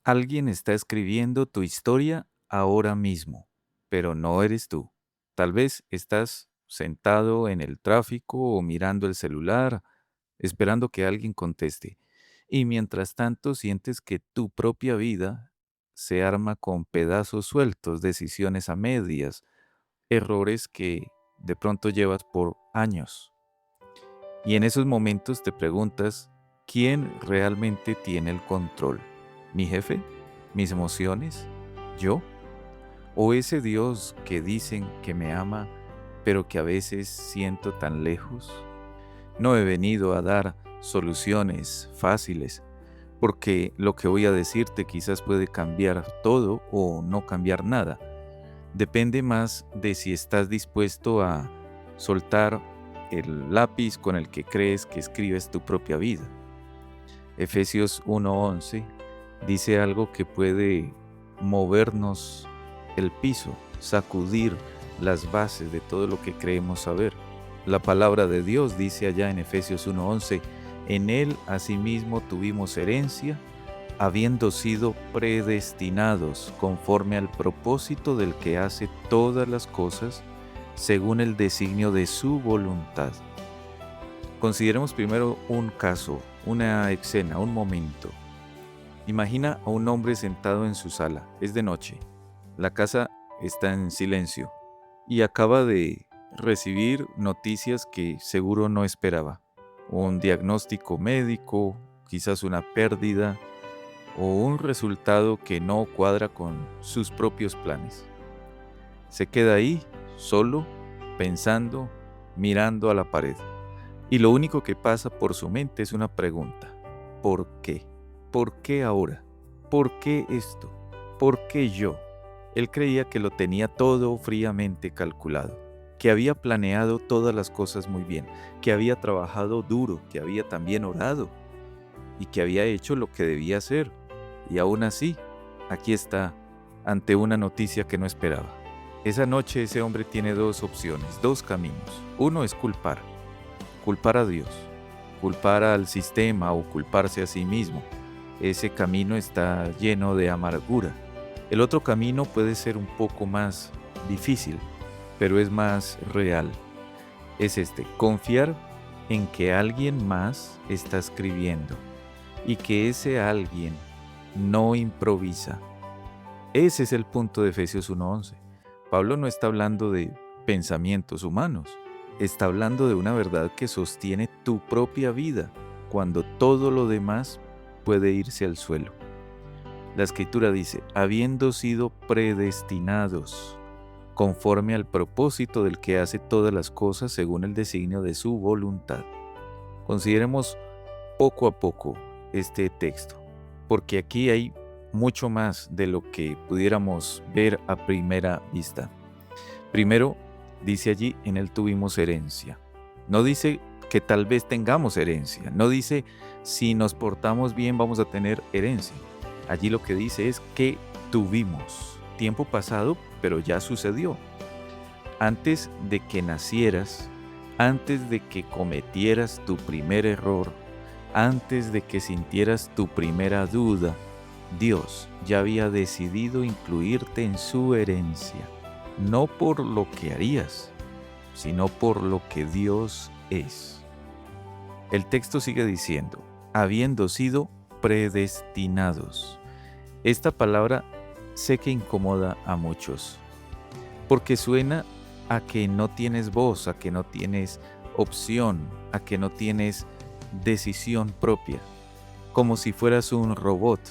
Alguien está escribiendo tu historia ahora mismo, pero no eres tú. Tal vez estás sentado en el tráfico o mirando el celular, esperando que alguien conteste. Y mientras tanto sientes que tu propia vida se arma con pedazos sueltos, decisiones a medias, errores que de pronto llevas por años. Y en esos momentos te preguntas, ¿quién realmente tiene el control? ¿Mi jefe? ¿Mis emociones? ¿Yo? ¿O ese Dios que dicen que me ama, pero que a veces siento tan lejos? No he venido a dar soluciones fáciles, porque lo que voy a decirte quizás puede cambiar todo o no cambiar nada. Depende más de si estás dispuesto a soltar el lápiz con el que crees que escribes tu propia vida. Efesios 1:11 dice algo que puede movernos el piso, sacudir las bases de todo lo que creemos saber. La palabra de Dios dice allá en Efesios 1:11, en Él asimismo tuvimos herencia, habiendo sido predestinados conforme al propósito del que hace todas las cosas según el designio de su voluntad. Consideremos primero un caso, una escena, un momento. Imagina a un hombre sentado en su sala. Es de noche. La casa está en silencio y acaba de recibir noticias que seguro no esperaba. Un diagnóstico médico, quizás una pérdida o un resultado que no cuadra con sus propios planes. Se queda ahí, solo, pensando, mirando a la pared. Y lo único que pasa por su mente es una pregunta. ¿Por qué? ¿Por qué ahora? ¿Por qué esto? ¿Por qué yo? Él creía que lo tenía todo fríamente calculado, que había planeado todas las cosas muy bien, que había trabajado duro, que había también orado y que había hecho lo que debía hacer. Y aún así, aquí está, ante una noticia que no esperaba. Esa noche ese hombre tiene dos opciones, dos caminos. Uno es culpar a Dios, culpar al sistema o culparse a sí mismo. Ese camino está lleno de amargura. El otro camino puede ser un poco más difícil, pero es más real. Es confiar en que alguien más está escribiendo y que ese alguien no improvisa. Ese es el punto de Efesios 1:11. Pablo no está hablando de pensamientos humanos, está hablando de una verdad que sostiene tu propia vida cuando todo lo demás puede irse al suelo. La escritura dice, habiendo sido predestinados conforme al propósito del que hace todas las cosas según el designio de su voluntad. Consideremos poco a poco este texto, porque aquí hay mucho más de lo que pudiéramos ver a primera vista. Primero, dice allí, en él tuvimos herencia. No dice que tal vez tengamos herencia, no dice si nos portamos bien vamos a tener herencia. Allí lo que dice es que tuvimos. Tiempo pasado, pero ya sucedió. Antes de que nacieras, antes de que cometieras tu primer error, antes de que sintieras tu primera duda, Dios ya había decidido incluirte en su herencia, no por lo que harías, sino por lo que Dios es. El texto sigue diciendo, habiendo sido predestinados. Esta palabra sé que incomoda a muchos, porque suena a que no tienes voz, a que no tienes opción, a que no tienes decisión propia, como si fueras un robot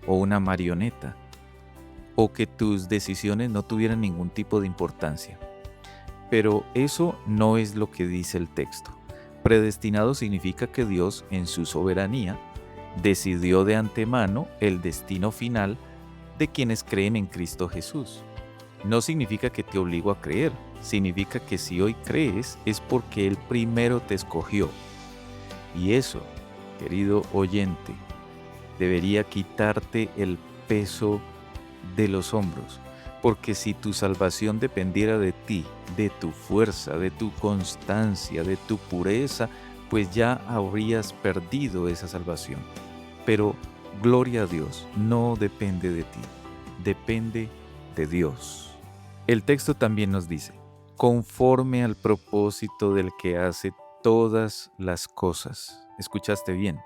o una marioneta, o que tus decisiones no tuvieran ningún tipo de importancia. Pero eso no es lo que dice el texto. Predestinado significa que Dios, en su soberanía, decidió de antemano el destino final de quienes creen en Cristo Jesús. No significa que te obligo a creer, significa que si hoy crees es porque Él primero te escogió. Y eso, querido oyente, debería quitarte el peso de los hombros, porque si tu salvación dependiera de ti, de tu fuerza, de tu constancia, de tu pureza, pues ya habrías perdido esa salvación. Pero Gloria a Dios, no depende de ti, depende de Dios. El texto también nos dice, conforme al propósito del que hace todas las cosas. ¿Escuchaste bien?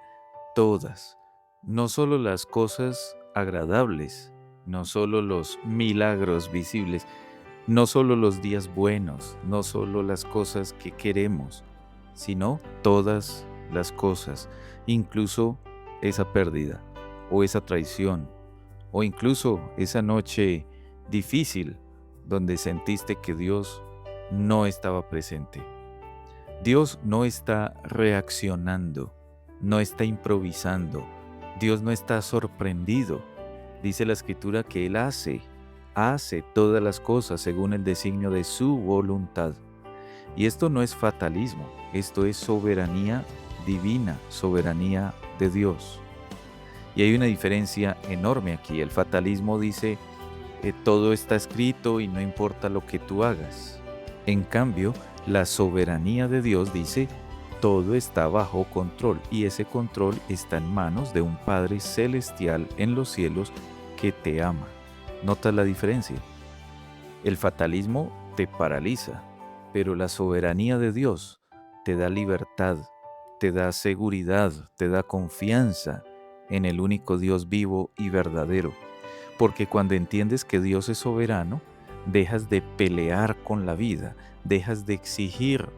Todas. No solo las cosas agradables, no solo los milagros visibles, no solo los días buenos, no solo las cosas que queremos, sino todas las cosas, incluso esa pérdida o esa traición o incluso esa noche difícil donde sentiste que Dios no estaba presente. Dios no está reaccionando, no está improvisando, Dios no está sorprendido. Dice la Escritura que Él hace todas las cosas según el designio de su voluntad. Y esto no es fatalismo, esto es soberanía divina, soberanía de Dios. Y hay una diferencia enorme aquí. El fatalismo dice, todo está escrito y no importa lo que tú hagas. En cambio, la soberanía de Dios dice, todo está bajo control y ese control está en manos de un Padre celestial en los cielos que te ama. ¿Notas la diferencia? El fatalismo te paraliza, pero la soberanía de Dios te da libertad, te da seguridad, te da confianza en el único Dios vivo y verdadero. Porque cuando entiendes que Dios es soberano, dejas de pelear con la vida, dejas de exigir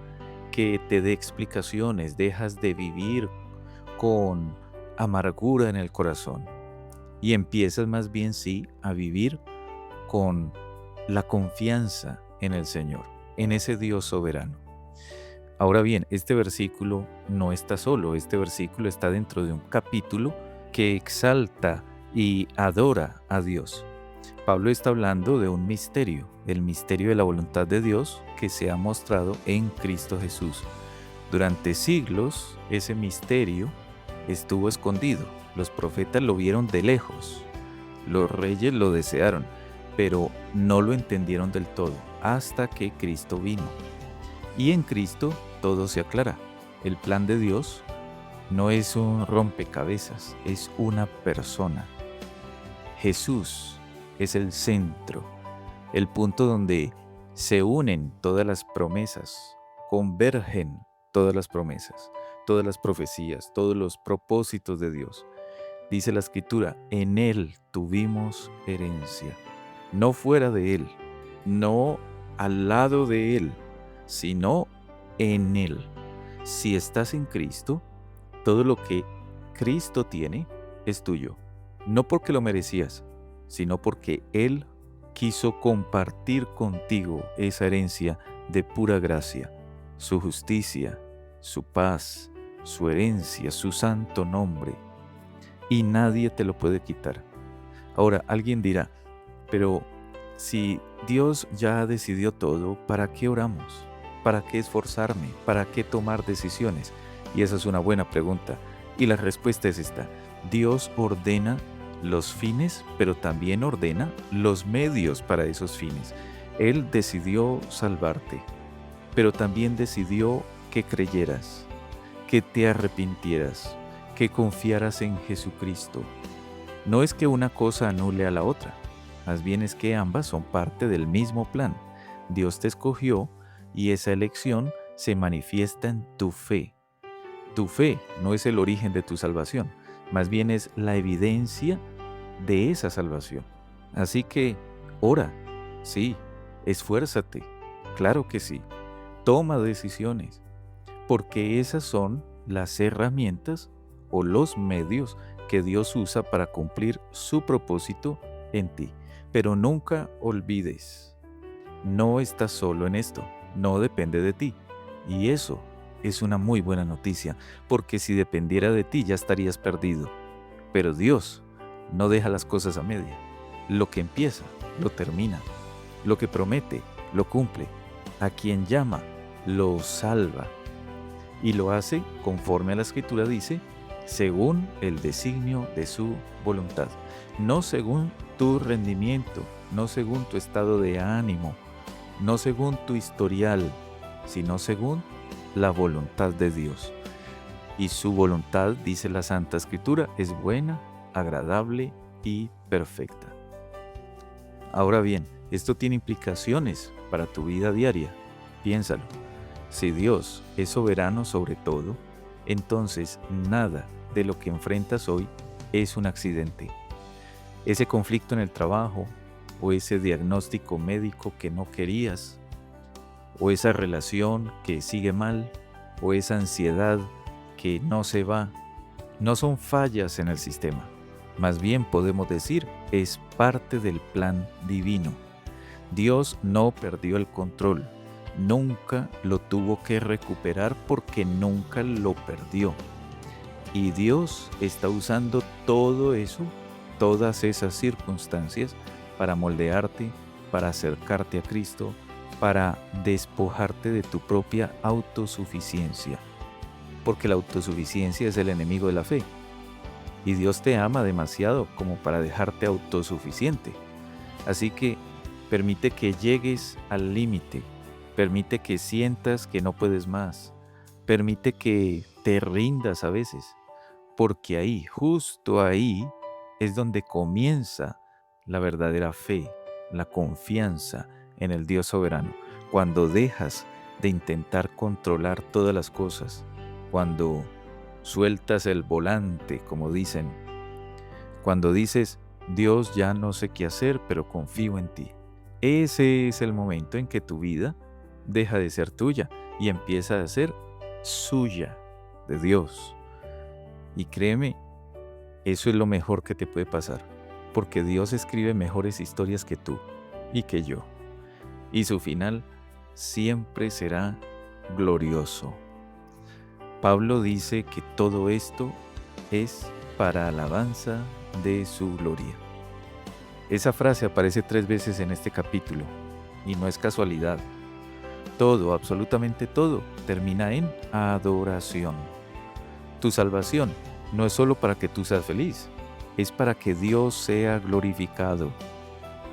que te dé explicaciones, dejas de vivir con amargura en el corazón y empiezas más bien sí a vivir con la confianza en el Señor, en ese Dios soberano. Ahora bien, este versículo no está solo, este versículo está dentro de un capítulo que exalta y adora a Dios. Pablo está hablando de un misterio, el misterio de la voluntad de Dios que se ha mostrado en Cristo Jesús. Durante siglos ese misterio estuvo escondido, los profetas lo vieron de lejos, los reyes lo desearon, pero no lo entendieron del todo hasta que Cristo vino. Y en Cristo todo se aclara. El plan de Dios no es un rompecabezas, es una persona. Jesús es el centro, el punto donde se unen todas las promesas, convergen todas las promesas, todas las profecías, todos los propósitos de Dios. Dice la Escritura, en Él tuvimos herencia, no fuera de Él, no al lado de Él, sino en Él. Si estás en Cristo, todo lo que Cristo tiene es tuyo, no porque lo merecías, sino porque Él quiso compartir contigo esa herencia de pura gracia, su justicia, su paz, su herencia, su santo nombre, y nadie te lo puede quitar. Ahora, alguien dirá, pero si Dios ya decidió todo, ¿para qué oramos? ¿Para qué esforzarme? ¿Para qué tomar decisiones? Y esa es una buena pregunta. Y la respuesta es esta. Dios ordena los fines, pero también ordena los medios para esos fines. Él decidió salvarte, pero también decidió que creyeras, que te arrepintieras, que confiaras en Jesucristo. No es que una cosa anule a la otra, más bien es que ambas son parte del mismo plan. Dios te escogió y esa elección se manifiesta en tu fe. Tu fe no es el origen de tu salvación, más bien es la evidencia de esa salvación. Así que ora, sí, esfuérzate, claro que sí, toma decisiones, porque esas son las herramientas o los medios que Dios usa para cumplir su propósito en ti. Pero nunca olvides, no estás solo en esto, no depende de ti. Y eso es una muy buena noticia, porque si dependiera de ti ya estarías perdido. Pero Dios no deja las cosas a media. Lo que empieza, lo termina. Lo que promete, lo cumple. A quien llama, lo salva. Y lo hace, conforme a la Escritura dice, según el designio de su voluntad. No según tu rendimiento, no según tu estado de ánimo, no según tu historial, sino según la voluntad de Dios. Y su voluntad, dice la Santa Escritura, es buena, agradable y perfecta. Ahora bien, esto tiene implicaciones para tu vida diaria. Piénsalo. Si Dios es soberano sobre todo, entonces nada de lo que enfrentas hoy es un accidente. Ese conflicto en el trabajo, o ese diagnóstico médico que no querías, o esa relación que sigue mal, o esa ansiedad que no se va, no son fallas en el sistema. Más bien podemos decir, es parte del plan divino. Dios no perdió el control, nunca lo tuvo que recuperar porque nunca lo perdió. Y Dios está usando todo eso, todas esas circunstancias, para moldearte, para acercarte a Cristo, para despojarte de tu propia autosuficiencia. Porque la autosuficiencia es el enemigo de la fe. Y Dios te ama demasiado como para dejarte autosuficiente. Así que permite que llegues al límite, permite que sientas que no puedes más, permite que te rindas a veces, porque ahí, justo ahí, es donde comienza la verdadera fe, la confianza en el Dios soberano. Cuando dejas de intentar controlar todas las cosas, cuando sueltas el volante, como dicen, cuando dices, Dios, ya no sé qué hacer, pero confío en ti. Ese es el momento en que tu vida deja de ser tuya y empieza a ser suya, de Dios. Y créeme, eso es lo mejor que te puede pasar, porque Dios escribe mejores historias que tú y que yo. Y su final siempre será glorioso. Pablo dice que todo esto es para alabanza de su gloria. Esa frase aparece 3 veces en este capítulo, y no es casualidad. Todo, absolutamente todo, termina en adoración. Tu salvación no es solo para que tú seas feliz, es para que Dios sea glorificado.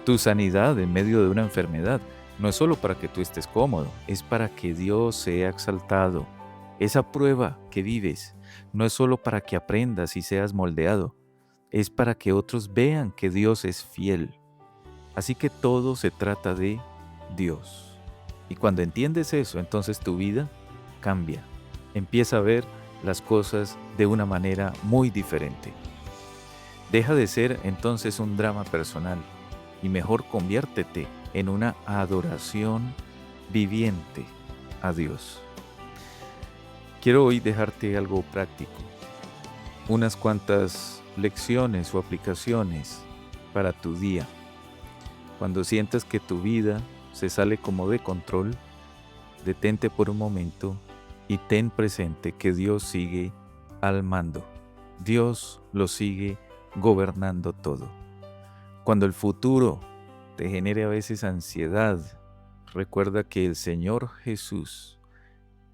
Tu sanidad en medio de una enfermedad no es solo para que tú estés cómodo, es para que Dios sea exaltado. Esa prueba que vives no es solo para que aprendas y seas moldeado, es para que otros vean que Dios es fiel. Así que todo se trata de Dios. Y cuando entiendes eso, entonces tu vida cambia. Empieza a ver las cosas de una manera muy diferente. Deja de ser entonces un drama personal y mejor conviértete en una adoración viviente a Dios. Quiero hoy dejarte algo práctico, unas cuantas lecciones o aplicaciones para tu día. Cuando sientas que tu vida se sale como de control, detente por un momento y ten presente que Dios sigue al mando. Dios lo sigue gobernando todo. Cuando el futuro te genere a veces ansiedad, recuerda que el Señor Jesús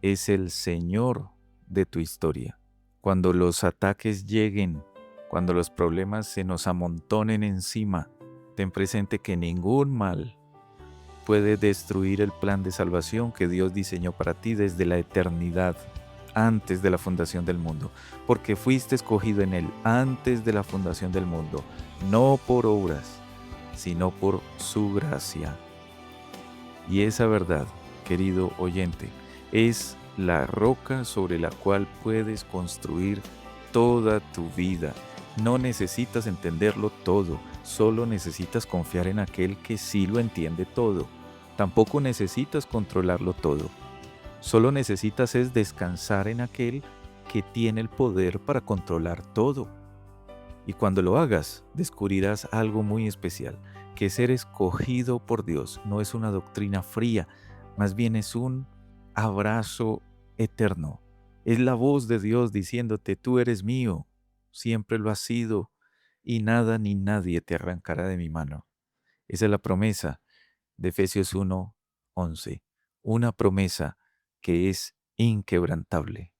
es el Señor de tu historia. Cuando los ataques lleguen, cuando los problemas se nos amontonen encima, ten presente que ningún mal puede destruir el plan de salvación que Dios diseñó para ti desde la eternidad, antes de la fundación del mundo, porque fuiste escogido en Él antes de la fundación del mundo, no por obras, sino por su gracia. Y esa verdad, querido oyente, es la roca sobre la cual puedes construir toda tu vida. No necesitas entenderlo todo, solo necesitas confiar en aquel que sí lo entiende todo. Tampoco necesitas controlarlo todo. Solo necesitas es descansar en aquel que tiene el poder para controlar todo. Y cuando lo hagas, descubrirás algo muy especial, que ser escogido por Dios no es una doctrina fría, más bien es un abrazo eterno. Es la voz de Dios diciéndote, tú eres mío, siempre lo has sido, y nada ni nadie te arrancará de mi mano. Esa es la promesa de Efesios 1:11, una promesa que es inquebrantable.